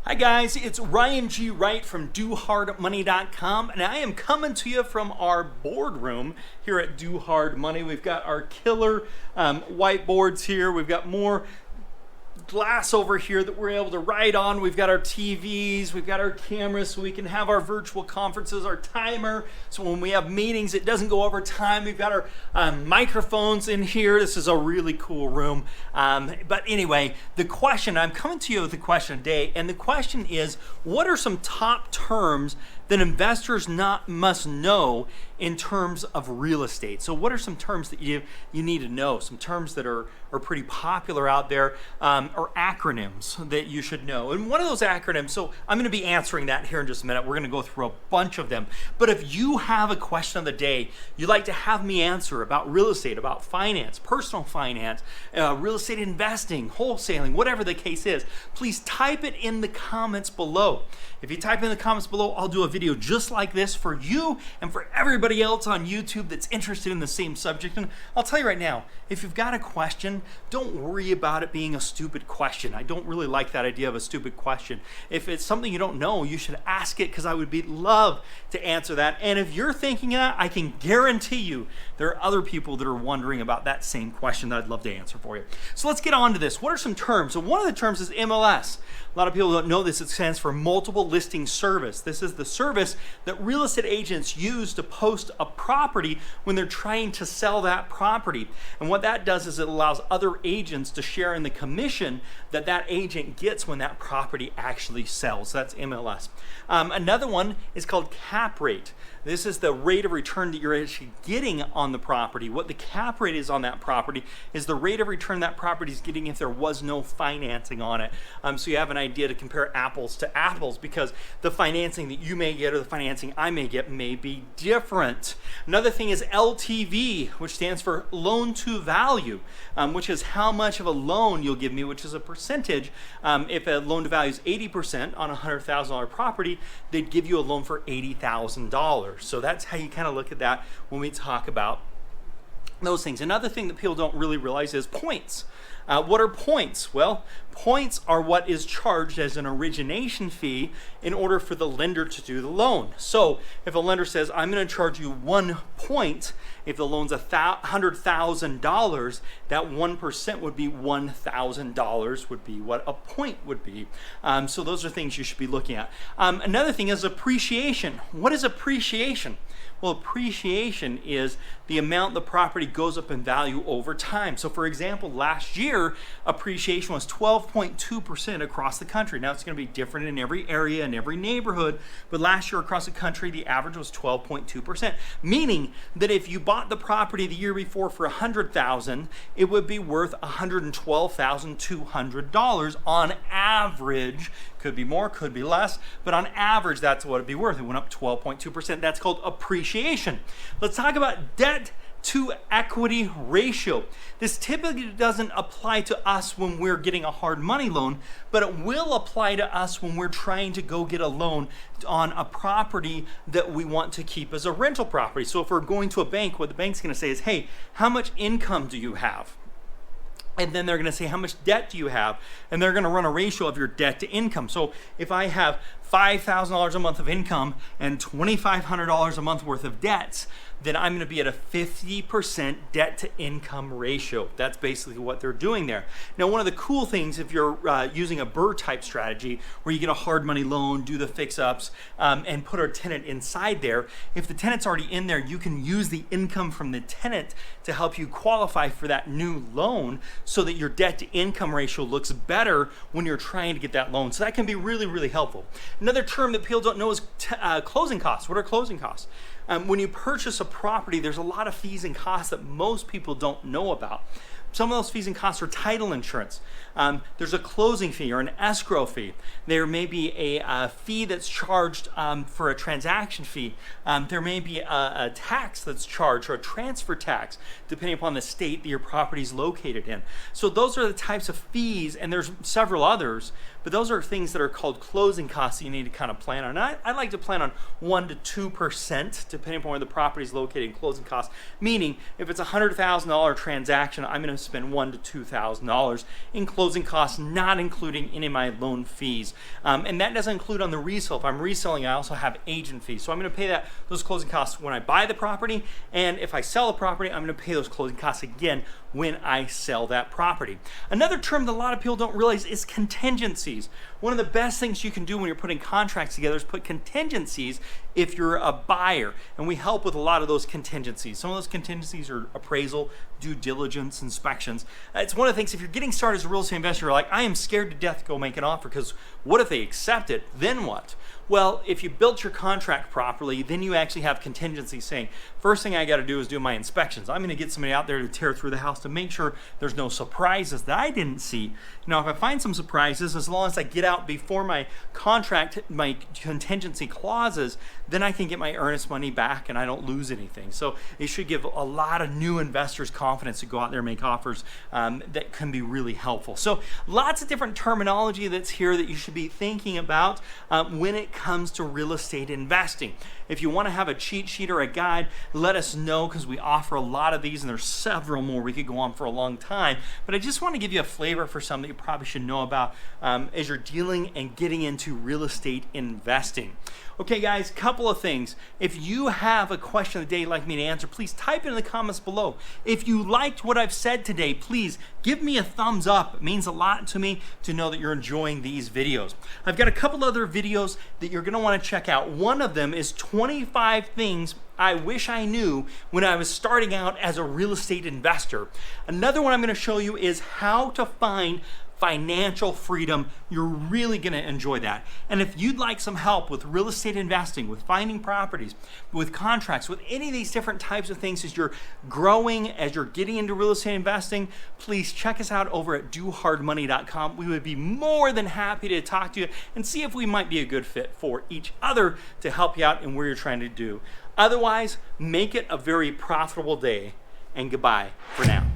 Hi guys, it's Ryan G. Wright from DoHardMoney.com, and I am coming to you from our boardroom here at Do Hard Money. We've got our killer whiteboards here. We've got more glass over here that we're able to write on. We've got our TVs, we've got our cameras so we can have our virtual conferences, our timer, so when we have meetings it doesn't go over time. We've got our microphones in here. This is a really cool room. But anyway, the question, I'm coming to you with a question today, and the question is, what are some top terms that investors must know in terms of real estate? So what are some terms that you need to know? Some terms that are pretty popular out there, or acronyms that you should know. And one of those acronyms, so I'm gonna be answering that here in just a minute. We're gonna go through a bunch of them. But if you have a question of the day you'd like to have me answer about real estate, about finance, personal finance, real estate investing, wholesaling, whatever the case is, please type it in the comments below. If you type in the comments below, I'll do a video just like this for you and for everybody else on YouTube that's interested in the same subject. And I'll tell you right now, if you've got a question, don't worry about it being a stupid question. I don't really like that idea of a stupid question. If it's something you don't know, you should ask it, because I would love to answer that. And if you're thinking that, I can guarantee you there are other people that are wondering about that same question that I'd love to answer for you. So let's get on to this. What are some terms? So one of the terms is MLS. A lot of people don't know this. It stands for Multiple Listing Service. This is the service that real estate agents use to post a property when they're trying to sell that property. And what that does is it allows other agents to share in the commission that that agent gets when that property actually sells. That's MLS. Another one is called cap rate. This is the rate of return that you're actually getting on the property. What the cap rate is on that property is the rate of return that property is getting if there was no financing on it. So you have an idea to compare apples to apples, because the financing that you may get or the financing I may get may be different. Another thing is LTV, which stands for loan to value, which is how much of a loan you'll give me, which is a percentage. If a loan to value is 80% on a $100,000 property, they'd give you a loan for $80,000. So that's how you kind of look at that when we talk about those things. Another thing that people don't really realize is points. What are points? Well, points are what is charged as an origination fee in order for the lender to do the loan. So if a lender says, I'm going to charge you 1 point, if the loan's $100,000, that 1% would be $1,000 would be what a point would be. So those are things you should be looking at. Another thing is appreciation. What is appreciation? Well, appreciation is the amount the property goes up in value over time. So for example, last year, appreciation was 12.2% across the country. Now it's going to be different in every area and every neighborhood, but last year across the country, the average was 12.2%, meaning that if you bought the property the year before for $100,000, it would be worth $112,200 on average. Could be more, could be less, but on average, that's what it'd be worth. It went up 12.2%. That's called appreciation. Let's talk about debt to equity ratio. This typically doesn't apply to us when we're getting a hard money loan, but it will apply to us when we're trying to go get a loan on a property that we want to keep as a rental property. So if we're going to a bank, what the bank's going to say is, hey, how much income do you have? And then they're going to say, how much debt do you have? And they're going to run a ratio of your debt to income. So if I have $5,000 a month of income and $2,500 a month worth of debts, then I'm going to be at a 50% debt to income ratio. That's basically what they're doing there. Now, one of the cool things, if you're using a BRRRR type strategy where you get a hard money loan, do the fix ups, and put a tenant inside there, if the tenant's already in there, you can use the income from the tenant to help you qualify for that new loan so that your debt to income ratio looks better when you're trying to get that loan. So that can be really, really helpful. Another term that people don't know is closing costs. What are closing costs? When you purchase a property, there's a lot of fees and costs that most people don't know about. Some of those fees and costs are title insurance. There's a closing fee or an escrow fee. There may be a fee that's charged for a transaction fee. There may be a tax that's charged, or a transfer tax, depending upon the state that your property is located in. So those are the types of fees, and there's several others, but those are things that are called closing costs that you need to kind of plan on. And I like to plan on 1% to 2%, depending upon where the property is located in closing costs. Meaning, if it's a $100,000 transaction, I'm going to to spend $1,000 to $2,000 in closing costs, not including any of my loan fees. And that doesn't include on the resale. If I'm reselling, I also have agent fees. So I'm going to pay those closing costs when I buy the property, and if I sell the property, I'm going to pay those closing costs again when I sell that property. Another term that a lot of people don't realize is contingencies. One of the best things you can do when you're putting contracts together is put contingencies if you're a buyer, and we help with a lot of those contingencies. Some of those contingencies are appraisal, due diligence, inspections. It's one of the things, if you're getting started as a real estate investor, you're like, I am scared to death to go make an offer because what if they accept it? Then what? Well, if you built your contract properly, then you actually have contingency saying, first thing I got to do is do my inspections. I'm going to get somebody out there to tear through the house to make sure there's no surprises that I didn't see. Now, if I find some surprises, as long as I get out before my contract, my contingency clauses, then I can get my earnest money back and I don't lose anything. So it should give a lot of new investors confidence to go out there and make offers that can be really helpful. So lots of different terminology that's here that you should be thinking about when it comes to real estate investing. If you want to have a cheat sheet or a guide, let us know, because we offer a lot of these and there's several more. We could go on for a long time, but I just want to give you a flavor for something that you probably should know about as you're dealing and getting into real estate investing. Okay guys, couple of things. If you have a question of the day you'd like me to answer, please type it in the comments below. If you liked what I've said today, please give me a thumbs up. It means a lot to me to know that you're enjoying these videos. I've got a couple other videos that you're gonna wanna check out. One of them is 25 things I wish I knew when I was starting out as a real estate investor. Another one I'm gonna show you is how to find financial freedom. You're really going to enjoy that. And if you'd like some help with real estate investing, with finding properties, with contracts, with any of these different types of things as you're growing, as you're getting into real estate investing, please check us out over at dohardmoney.com. We would be more than happy to talk to you and see if we might be a good fit for each other to help you out in where you're trying to do. Otherwise, make it a very profitable day, and goodbye for now.